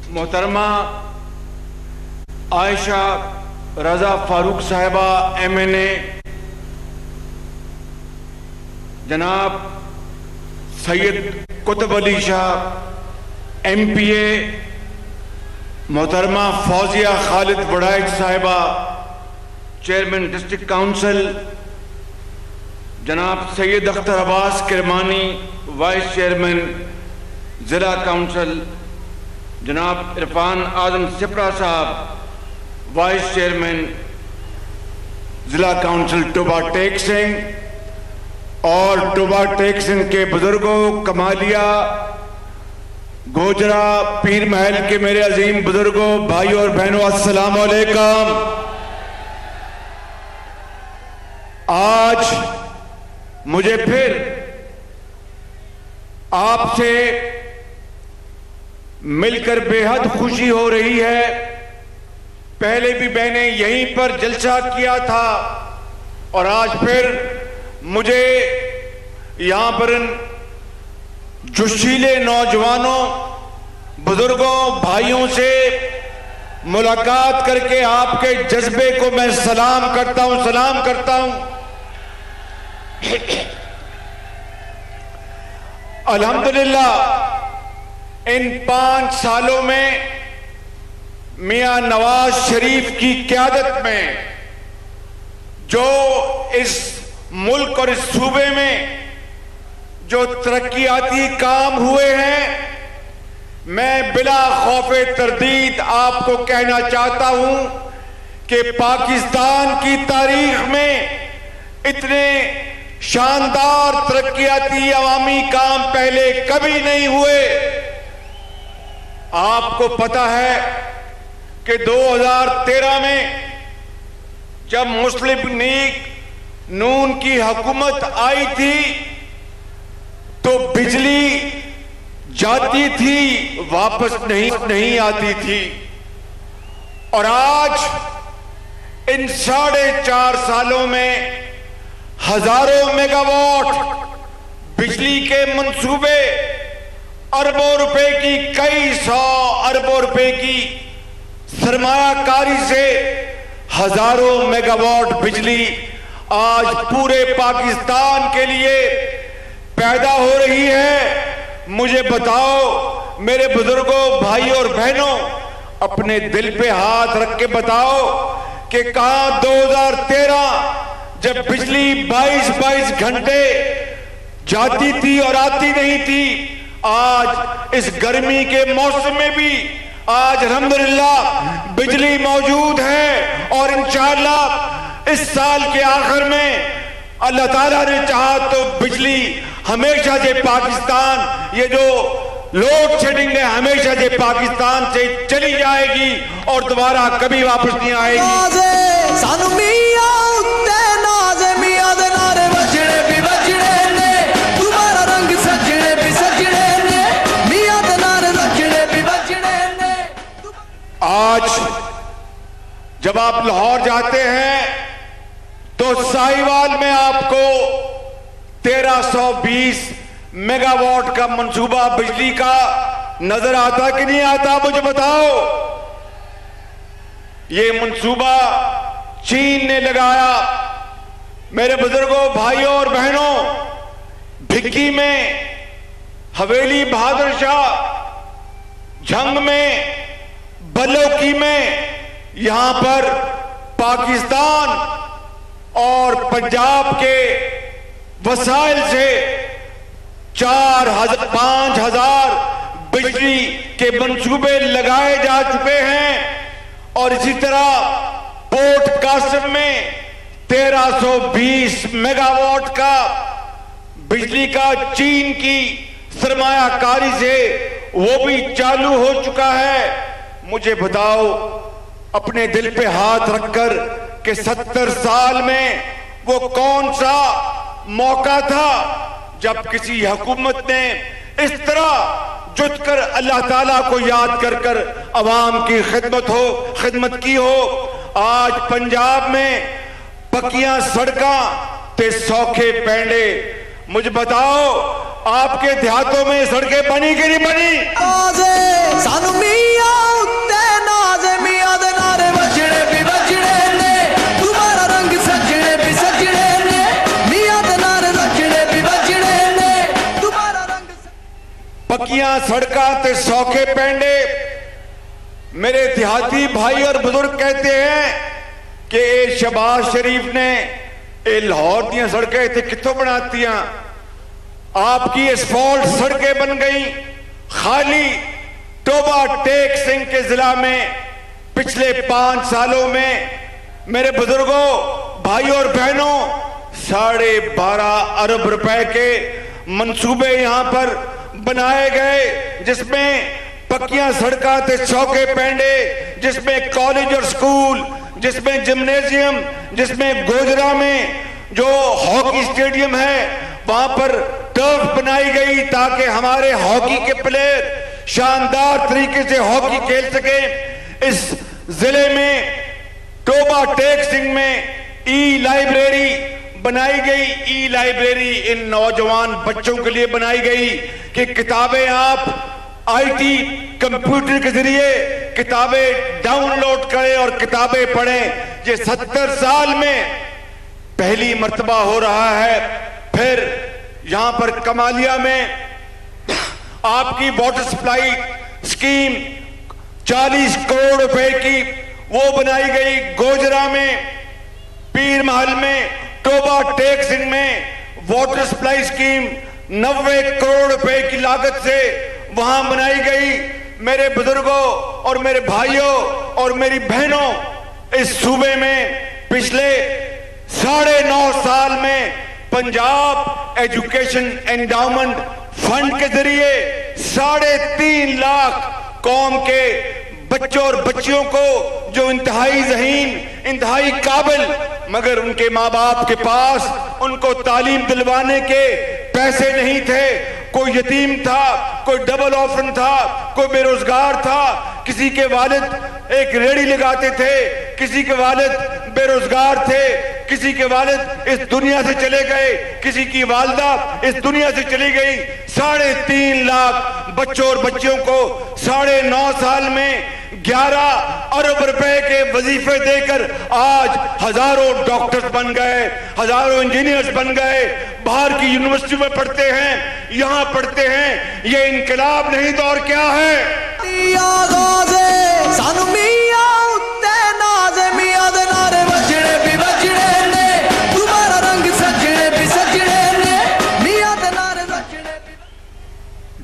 मोहतरमा आयशा रजा फारूक साहिबा MNA, जनाब सैयद कुतुब अली शाह MPA, मोहतरमा फौजिया खालिद वड़ाइक साहिबा चेयरमैन डिस्ट्रिक्ट काउंसिल, जनाब सैयद अख्तर अब्बास किरमानी वाइस चेयरमैन ज़िला काउंसिल, जनाब इरफान आजम सिपरा साहब वाइस चेयरमैन ज़िला काउंसिल टोबा टेक सिंह और टोबा टेक सिंह के बुजुर्गों, कमालिया, गोजरा, पीर महल के मेरे अजीम बुजुर्गों, भाइयों और बहनों, अस्सलाम वालेकुम। आज मुझे फिर आपसे मिलकर बेहद खुशी हो रही है। पहले भी मैंने यहीं पर जलसा किया था और आज फिर मुझे यहां पर जोशीले नौजवानों, बुजुर्गों, भाइयों से मुलाकात करके आपके जज्बे को मैं सलाम करता हूं। अल्हम्दुलिल्लाह इन 5 सालों में मियां नवाज शरीफ की क़यादत में जो इस मुल्क और इस सूबे में जो तरक्याती काम हुए हैं, मैं बिला खौफे तरदीद आपको कहना चाहता हूं कि पाकिस्तान की तारीख में इतने शानदार तरक्याती अवामी काम पहले कभी नहीं हुए। आपको पता है कि 2013 में जब मुस्लिम लीग नून की हुकूमत आई थी तो बिजली जाती थी, वापस नहीं आती थी। और आज इन 4.5 सालों में हजारों मेगावाट बिजली के मंसूबे, अरबों रुपए की, कई 100 अरबों रुपए की सरमायाकारी से हजारों मेगावाट बिजली आज पूरे पाकिस्तान के लिए पैदा हो रही है। मुझे बताओ मेरे बुजुर्गों, भाइयों और बहनों, अपने दिल पे हाथ रख के बताओ कि कहां 2013 जब बिजली 22 घंटे जाती थी और आती नहीं थी, आज इस गर्मी के मौसम में भी आज अल्हम्दुलिल्लाह बिजली मौजूद है। और इंशाअल्लाह इस साल के आखिर में अल्लाह ताला ने चाहा तो बिजली हमेशा से पाकिस्तान, ये जो लोड शेडिंग है, हमेशा से पाकिस्तान से चली जाएगी और दोबारा कभी वापस नहीं आएगी। आज जब आप लाहौर जाते हैं तो साहिवाल में आपको 1320 मेगावाट का मंसूबा बिजली का नजर आता कि नहीं आता? मुझे बताओ। ये मंसूबा चीन ने लगाया। मेरे बुजुर्गों, भाइयों और बहनों, भिक्की में, हवेली बहादुर शाह, झंग में, बलौकी में, यहां पर पाकिस्तान और पंजाब के वसाइल से 5,000 बिजली के मंसूबे लगाए जा चुके हैं। और इसी तरह पोर्ट कासिम में 1320 मेगावाट का बिजली का चीन की सरमायाकारी से वो भी चालू हो चुका है। मुझे बताओ अपने दिल पे हाथ रखकर कि 70 साल में वो कौन सा मौका था जब किसी हुकूमत ने इस तरह जुटकर अल्लाह ताला को याद कर कर अवाम की खिदमत की हो। आज पंजाब में पक्कियां सड़कां ते सौखे पैंडे। मुझे बताओ आपके देहातों में सड़कें बनी कि नहीं बनी? पक्कियां सड़कां ते सौखे पेंडे। मेरे देहाती भाई और बुजुर्ग कहते हैं कि ये शहबाज शरीफ ने ये लाहौर दी सड़कें इतने कितों बनातियां। आपकी एसफॉल्ट सड़कें बन गई। खाली टोबा टेक सिंह के जिला में पिछले 5 सालों में मेरे बुजुर्गों, भाइयों और बहनों, 12.5 अरब रुपए के मंसूबे यहां पर बनाए गए, जिसमें पक्कियां सड़कां ते चौके पेंडे, जिसमें कॉलेज और स्कूल, जिसमें जिम्नेजियम, जिसमें गोजरा में जो हॉकी स्टेडियम है वहां पर टर्फ बनाई गई ताकि हमारे हॉकी के प्लेयर शानदार तरीके से हॉकी खेल सके। इस जिले में टोबा टेक सिंह में ई लाइब्रेरी बनाई गई। ई लाइब्रेरी इन नौजवान बच्चों के लिए बनाई गई कि किताबें आप आईटी कंप्यूटर के जरिए किताबें डाउनलोड करें और किताबें पढ़ें। ये 70 साल में पहली मर्तबा हो रहा है। फिर यहां पर कमालिया में आपकी वाटर सप्लाई स्कीम 40 करोड़ रुपए की वो बनाई गई। गोजरा में, पीर महल में, टोबा टेक सिंह में वाटर सप्लाई स्कीम 90 करोड़ रुपए की लागत से वहां बनाई गई। मेरे बुजुर्गों और मेरे भाइयों और मेरी बहनों, इस सूबे में पिछले 9.5 साल में पंजाब एजुकेशन एंडाउमेंट फंड के जरिए 3.5 लाख कौम के बच्चों और बच्चियों को जो इंतहाई ज़हीन, इंतहाई काबिल, मगर उनके माँ बाप के पास उनको तालीम दिलवाने के पैसे नहीं थे, कोई यतीम था, कोई डबल ऑर्फन था, कोई बेरोजगार था, किसी के वालिद एक रेहड़ी लगाते थे, किसी के वालिद बेरोजगार थे, किसी के वालिद इस दुनिया से चले गए, किसी की वालदा इस दुनिया से चली गई। 3.5 लाख बच्चों और बच्चियों को 9.5 साल में 11 अरब रुपए के वजीफे देकर आज हजारों डॉक्टर्स बन गए, हजारों इंजीनियर्स बन गए, बाहर की यूनिवर्सिटी में पढ़ते हैं, यहां पढ़ते हैं। ये इनकलाब नहीं तो और क्या है?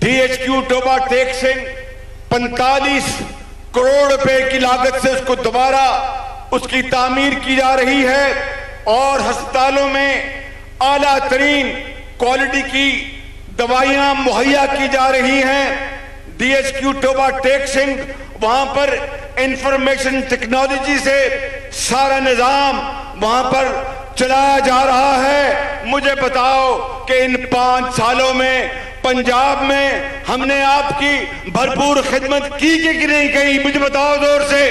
DHQ टोबा टेक सिंह 45 करोड़ रुपए की लागत से उसको दोबारा उसकी तामीर की जा रही है और अस्पतालों में आला तरीन क्वालिटी की दवाइयां मुहैया की जा रही हैं। DHQ टोबा टेक सिंह वहां पर इंफॉर्मेशन टेक्नोलॉजी से सारा निजाम वहां पर चलाया जा रहा है। मुझे बताओ कि इन 5 सालों में पंजाब में हमने आपकी भरपूर खिदमत की कि नहीं की? मुझे बताओ जोर से।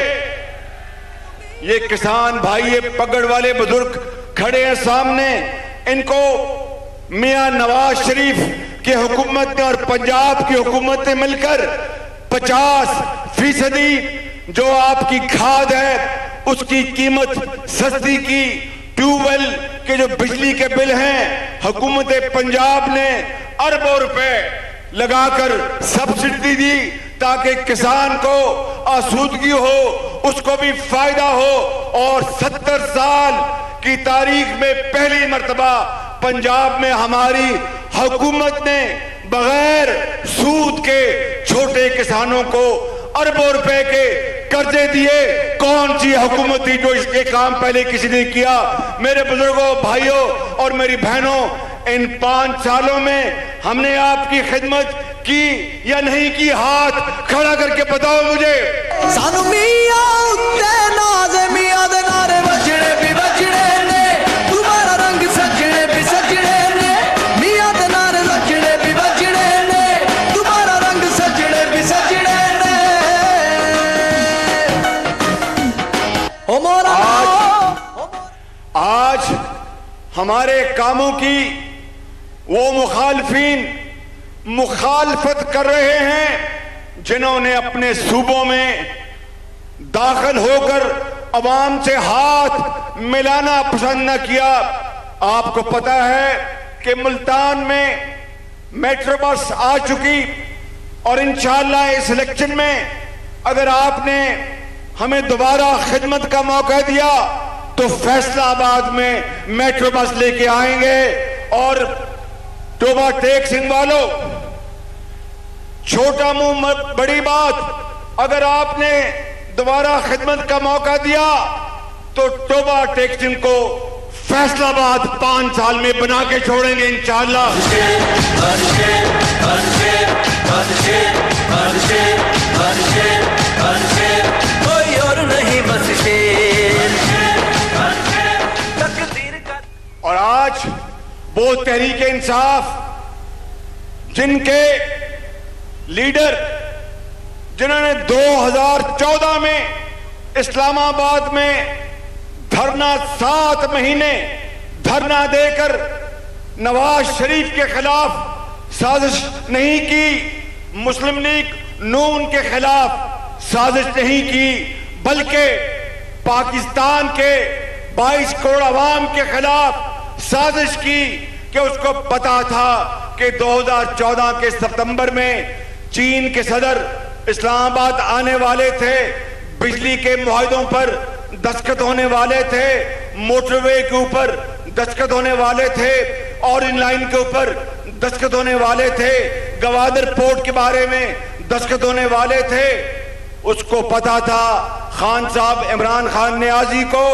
ये किसान भाई, ये पगड़ वाले बुजुर्ग खड़े हैं सामने, इनको मियां नवाज शरीफ की हुकूमत ने और पंजाब की हुकूमत ने मिलकर 50% जो आपकी खाद है उसकी कीमत सस्ती की। ट्यूबवेल के जो बिजली के बिल हैं, हुकूमत पंजाब ने अरबों रुपए लगाकर सब्सिडी दी ताकि किसान को आसूदगी हो, उसको भी फायदा हो। और 70 साल की तारीख में पहली मर्तबा पंजाब में हमारी हुकूमत ने बगैर सूद के छोटे किसानों को अरबों रुपए के कर्जे दिए। कौन सी हुकूमत थी जो इसके काम पहले किसी ने किया? मेरे बुजुर्गों, भाइयों और मेरी बहनों, इन 5 सालों में हमने आपकी खिदमत की या नहीं की? हाथ खड़ा करके बताओ मुझे। सानू मियां उत्ते नाज़ मियां दे नारे बजने भी बजने ने, तुम्हारा रंग सजने भी सजने ने, मियां दे नारे बजने भी बजने ने, तुम्हारा रंग सजने भी सजने ने। ओ मोरा आज हमारे कामों की वो मुखालफीन मुखालफत कर रहे हैं जिन्होंने अपने सूबों में दाखिल होकर अवाम से हाथ मिलाना पसंद न किया। आपको पता है कि मुल्तान में मेट्रो बस आ चुकी, और इंशाअल्लाह इस इलेक्शन में अगर आपने हमें दोबारा खिदमत का मौका दिया तो फैसलाबाद में मेट्रो बस लेके आएंगे। और टोबा टेक सिंह वालों, छोटा मुंह बड़ी बात, अगर आपने दोबारा खिदमत का मौका दिया तो टोबा टेक सिंह को फैसलाबाद 5 साल में बना के छोड़ेंगे इंशाअल्लाह। कोई और नहीं बस और आज वो तहरीक इंसाफ जिनके लीडर जिन्होंने 2014 में इस्लामाबाद में धरना 7 महीने धरना देकर नवाज शरीफ के खिलाफ साजिश नहीं की, मुस्लिम लीग नून के खिलाफ साजिश नहीं की, बल्कि पाकिस्तान के 22 करोड़ अवाम के खिलाफ साजिश की कि उसको पता था कि 2014 के सितंबर में चीन के सदर इस्लामाबाद आने वाले थे, बिजली के मुआहदों पर दस्तखत होने वाले थे, मोटरवे के ऊपर दस्तखत होने वाले थे और इन लाइन के ऊपर दस्तखत होने वाले थे, गवादर पोर्ट के बारे में दस्तखत होने वाले थे। उसको पता था खान साहब इमरान खान नियाजी को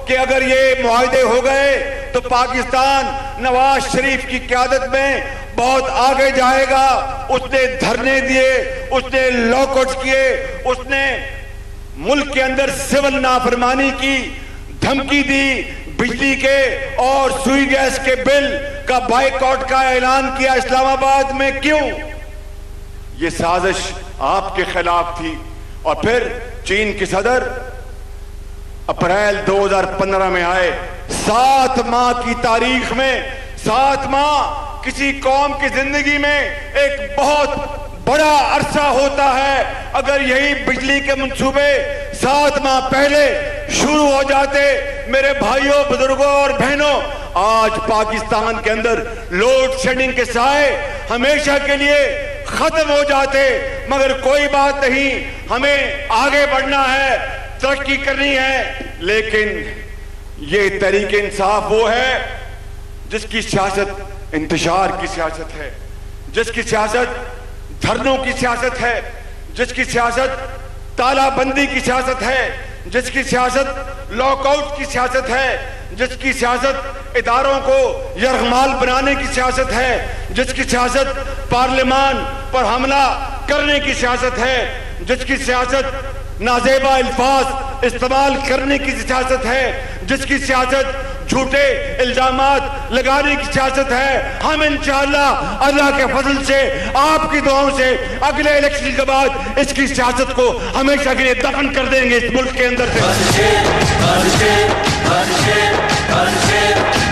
कि अगर ये मुआहदे हो गए तो पाकिस्तान नवाज शरीफ की क़यादत में बहुत आगे जाएगा। उसने धरने दिए, उसने लॉकआउट किए, उसने मुल्क के अंदर सिविल नाफरमानी की धमकी दी, बिजली के और सुई गैस के बिल का बाइकआउट का ऐलान किया इस्लामाबाद में। क्यों? ये साजिश आपके खिलाफ थी। और फिर चीन के सदर अप्रैल 2015 में आए। 7 माह की तारीख में 7 माह किसी कौम की जिंदगी में एक बहुत बड़ा अरसा होता है। अगर यही बिजली के मंसूबे 7 माह पहले शुरू हो जाते, मेरे भाइयों, बुजुर्गों और बहनों, आज पाकिस्तान के अंदर लोड शेडिंग के साए हमेशा के लिए खत्म हो जाते। मगर कोई बात नहीं, हमें आगे बढ़ना है, तरक्की करनी है। लेकिन ये तहरीक इंसाफ वो है जिसकी सियासत इंतशार की सियासत है, जिसकी सियासत धरनों की सियासत है, जिसकी सियासत तालाबंदी की सियासत है, जिसकी सियासत लॉकआउट की सियासत है, जिसकी सियासत इदारों को यरगमाल बनाने की सियासत है, जिसकी सियासत पार्लियामान पर हमला करने की सियासत है, जिसकी सियासत नाजेबा अल्फाज इस्तेमाल करने की सियासत है, जिसकी सियासत झूठे इल्जामात लगाने की सियासत है। हम इंशाअल्लाह अल्लाह के फजल से, आपकी दुआओं से अगले इलेक्शन के बाद इसकी सियासत को हमेशा के लिए दफन कर देंगे इस मुल्क के अंदर से।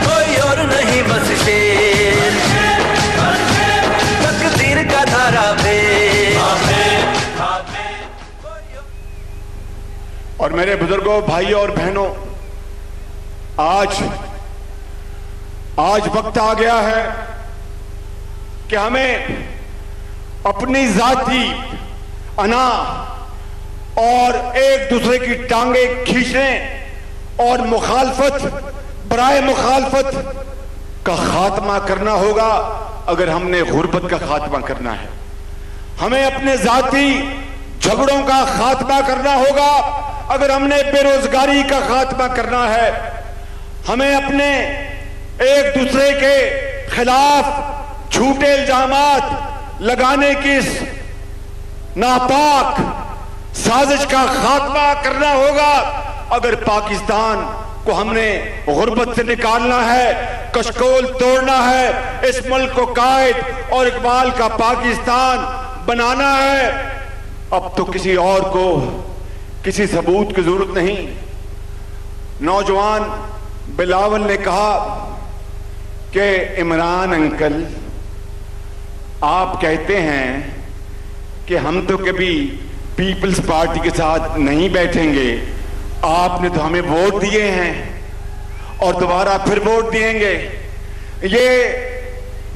कोई और नहीं बस शेर, तकदीर का धारा और मेरे बुजुर्गों, भाइयों और बहनों, आज वक्त आ गया है कि हमें अपनी जाती अना और एक दूसरे की टांगे खींचने और मुखालफत बराए मुखालफत का खात्मा करना होगा। अगर हमने गुर्बत का खात्मा करना है, हमें अपने जाती झगड़ों का खात्मा करना होगा। अगर हमने बेरोजगारी का खात्मा करना है, हमें अपने एक दूसरे के खिलाफ झूठे इल्जामात लगाने की इस नापाक साजिश का खात्मा करना होगा। अगर पाकिस्तान को हमने गुर्बत से निकालना है, कशकोल तोड़ना है, इस मुल्क को कायद और इकबाल का पाकिस्तान बनाना है, अब तो किसी और को किसी सबूत की जरूरत नहीं। नौजवान बिलावल ने कहा कि इमरान अंकल, आप कहते हैं कि हम तो कभी पीपल्स पार्टी के साथ नहीं बैठेंगे, आपने तो हमें वोट दिए हैं और दोबारा फिर वोट देंगे। ये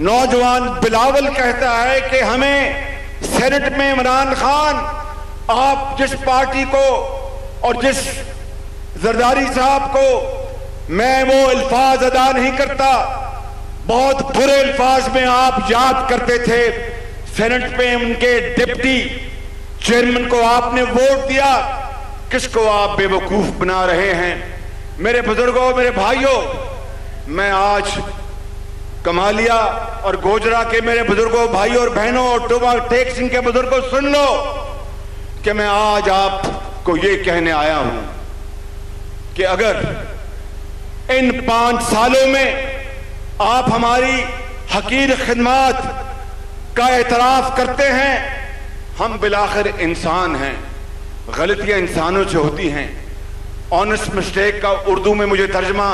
नौजवान बिलावल कहता है कि हमें सेनेट में इमरान खान, आप जिस पार्टी को और जिस जरदारी साहब को मैं वो अल्फाज अदा नहीं करता, बहुत बुरे अल्फाज में आप याद करते थे। सेनेट में उनके डिप्टी चेयरमैन को आपने वोट दिया, किसको आप बेवकूफ बना रहे हैं? मेरे बुजुर्गों, मेरे भाइयों, मैं आज कमालिया और गोजरा के मेरे बुजुर्गों, भाइयों और बहनों और टोबा टेक सिंह के बुजुर्गों, सुन लो कि मैं आज आपको ये कहने आया हूं कि अगर इन 5 सालों में आप हमारी हकीर खिदमत का एतराफ करते हैं, हम बिलाखिर इंसान हैं, गलतियां इंसानों से होती हैं। ऑनेस्ट मिस्टेक का उर्दू में मुझे तर्जमा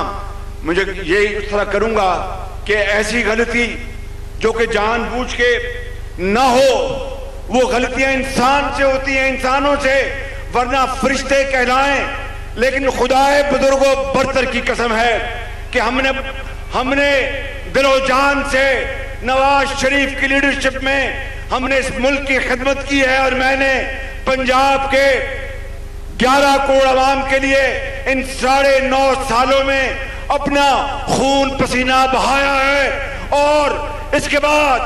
मुझे ये इस तरह करूंगा कि ऐसी गलती जो कि जानबूझ के ना हो, वो गलतियां इंसान से होती हैं, इंसानों से, वरना फरिश्ते कहलाएं। लेकिन खुदाए बुजुर्गों, बरतर की कसम है कि हमने दिलो जान से नवाज शरीफ की लीडरशिप में हमने इस मुल्क की खिदमत की है और मैंने पंजाब के 11 करोड़ आवाम के लिए इन 9.5 सालों में अपना खून पसीना बहाया है। और इसके बाद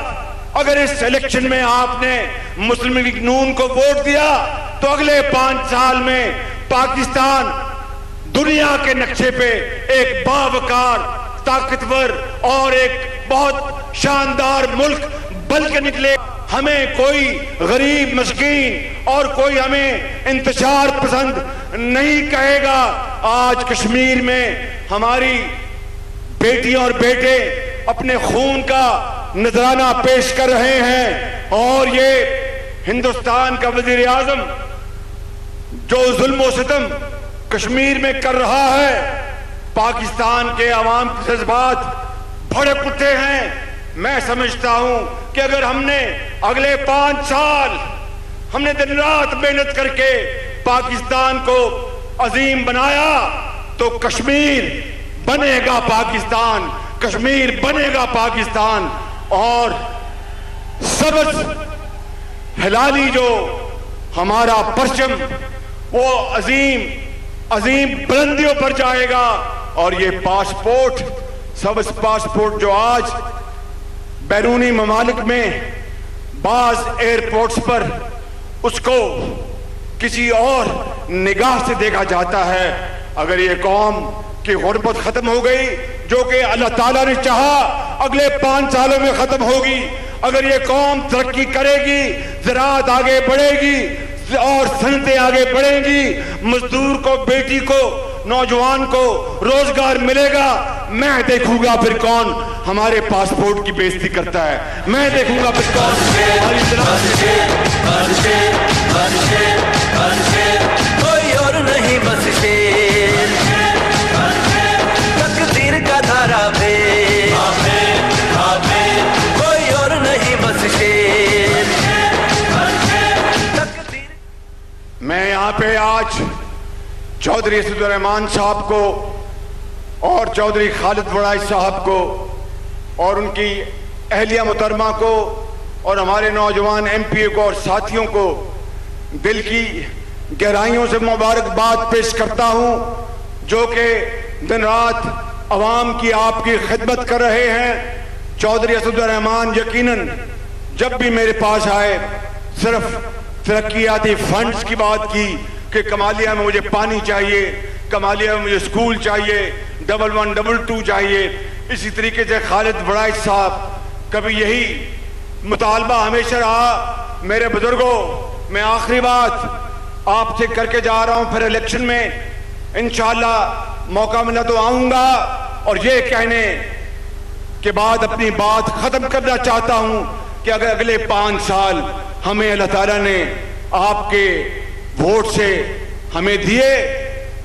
अगर इस इलेक्शन में आपने मुस्लिम लीग नून को वोट दिया तो अगले 5 साल में पाकिस्तान दुनिया के नक्शे पे एक बावकार, ताकतवर और एक बहुत शानदार मुल्क बन के निकले। हमें कोई गरीब मस्कीन और कोई हमें इंतजार पसंद नहीं कहेगा। आज कश्मीर में हमारी बेटियां और बेटे अपने खून का नजराना पेश कर रहे हैं और ये हिंदुस्तान का वजीर आजम जो जुल्म सितम कश्मीर में कर रहा है, पाकिस्तान के अवाम के जज्बात भड़क उठे हैं। मैं समझता हूं कि अगर हमने अगले 5 साल हमने दिन रात मेहनत करके पाकिस्तान को अजीम बनाया तो कश्मीर बनेगा पाकिस्तान, कश्मीर बनेगा पाकिस्तान। और सबस हिलाली जो हमारा परचम वो अजीम बुलंदियों पर जाएगा। और ये पासपोर्ट, सबस पासपोर्ट जो आज बैरूनी ममालिक में बाज एयरपोर्ट्स पर उसको किसी और निगाह से देखा जाता है। अगर ये कौम की गुर्बत खत्म हो गई, जो कि अल्लाह ताला ने चाहा अगले 5 सालों में खत्म होगी, अगर ये कौम तरक्की करेगी, ज़राअत आगे बढ़ेगी और सनतें आगे बढ़ेंगी, मजदूर को, बेटी को, नौजवान को रोजगार मिलेगा, मैं देखूंगा फिर कौन हमारे पासपोर्ट की बेइज्जती करता है। मैं देखूंगा फिर कौन कोई और नहीं बस शेर, तकदीर का धारा कोई और नहीं बस शेर। मैं यहाँ पे आज चौधरी असदुर्रहमान साहब को और चौधरी खालिद वड़ाई साहब को और उनकी अहलिया मुहतरमा को और हमारे नौजवान एमपीए को और साथियों को दिल की गहराइयों से मुबारकबाद पेश करता हूं, जो कि दिन रात अवाम की आपकी खिदमत कर रहे हैं। चौधरी असदुर्रहमान यकीनन जब भी मेरे पास आए सिर्फ तरक्कियाती फंड्स की बात की कि कमालिया में मुझे पानी चाहिए, कमालिया में मुझे स्कूल चाहिए, 1122 चाहिए। इसी तरीके से खालिद वड़ाई साहब कभी यही मुतालबा हमेशा रहा। मेरे बुजुर्गों, मैं आखिरी बात आपसे करके जा रहा हूं, फिर इलेक्शन में इंशाअल्लाह मौका मिला तो आऊंगा और ये कहने के बाद अपनी बात खत्म करना चाहता हूं कि अगर अगले 5 साल हमें अल्लाह ताला ने आपके वोट से हमें दिए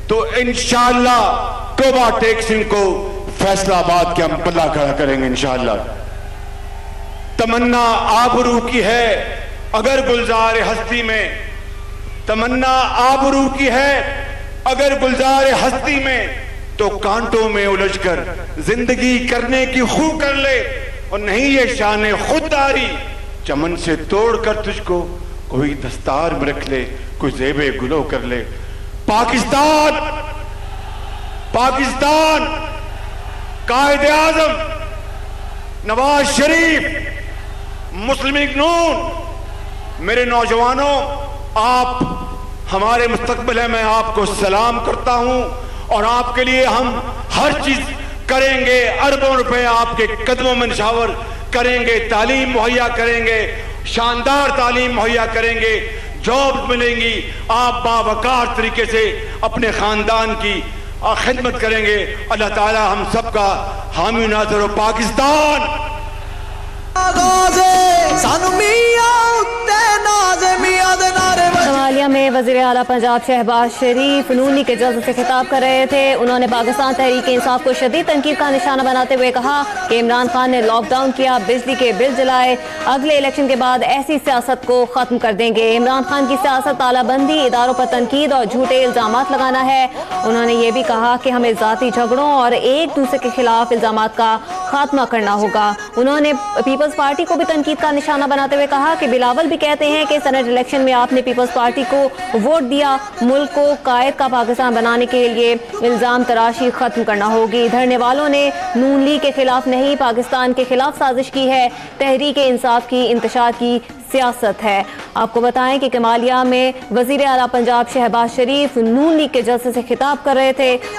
तो इंशाअल्लाह टोबा टेक सिंह को फैसलाबाद के हम पल्ला खड़ा करेंगे इंशाअल्लाह। तमन्ना आबरू की है अगर गुलजार हस्ती में, तमन्ना आबरू की है अगर गुलजार हस्ती में, तो कांटों में उलझकर जिंदगी करने की खूब कर ले। और नहीं ये शान खुददारी चमन से तोड़कर तुझको कोई दस्तार में रख ले, कोई ज़ेबे गुलो कर ले। पाकिस्तान, पाकिस्तान, कायदे आज़म नवाज शरीफ, मुस्लिम लीग नून, मेरे नौजवानों, आप हमारे मुस्तकबिल है। मैं आपको सलाम करता हूं और आपके लिए हम हर चीज करेंगे। अरबों रुपए आपके कदमों में निछावर करेंगे, तालीम मुहैया करेंगे, शानदार तालीम मुहैया करेंगे, जॉब मिलेंगी, आप बावकार तरीके से अपने खानदान की खिदमत करेंगे। अल्लाह ताला हम सबका हामी नाज़र हो। पाकिस्तान सोमालिया में वज़ीर आला पंजाब शहबाज शरीफ नूनी के जल्द से खिताब कर रहे थे। उन्होंने पाकिस्तान तहरीक इंसाफ को शदीद तनकीद का निशाना बनाते हुए कहा कि इमरान खान ने लॉकडाउन किया, बिजली के बिल जलाए, अगले इलेक्शन के बाद ऐसी सियासत को खत्म कर देंगे। इमरान खान की सियासत तालाबंदी, इदारों पर तनकीद और झूठे इल्जामात लगाना है। उन्होंने ये भी कहा कि हमें जाती झगड़ों और एक दूसरे के खिलाफ इल्जामात का खात्मा करना होगा। उन्होंने पीपल्स पार्टी को भी तनकीद का निशाना बनाते हुए कहा कि बिलावल भी कहते हैं कि सेनेट इलेक्शन में आपने पीपल्स पार्टी को वोट दिया, मुल्क को कायद का पाकिस्तान बनाने के लिए इल्जाम तराशी खत्म करना होगी। धरने वालों ने नून लीग के खिलाफ नहीं, पाकिस्तान के खिलाफ साजिश की है। तहरीक इंसाफ की इंतशार की सियासत है। आपको बताएं कि कमालिया में वज़ीर आला पंजाब शहबाज शरीफ नून लीग के जलसे से खिताब कर रहे थे।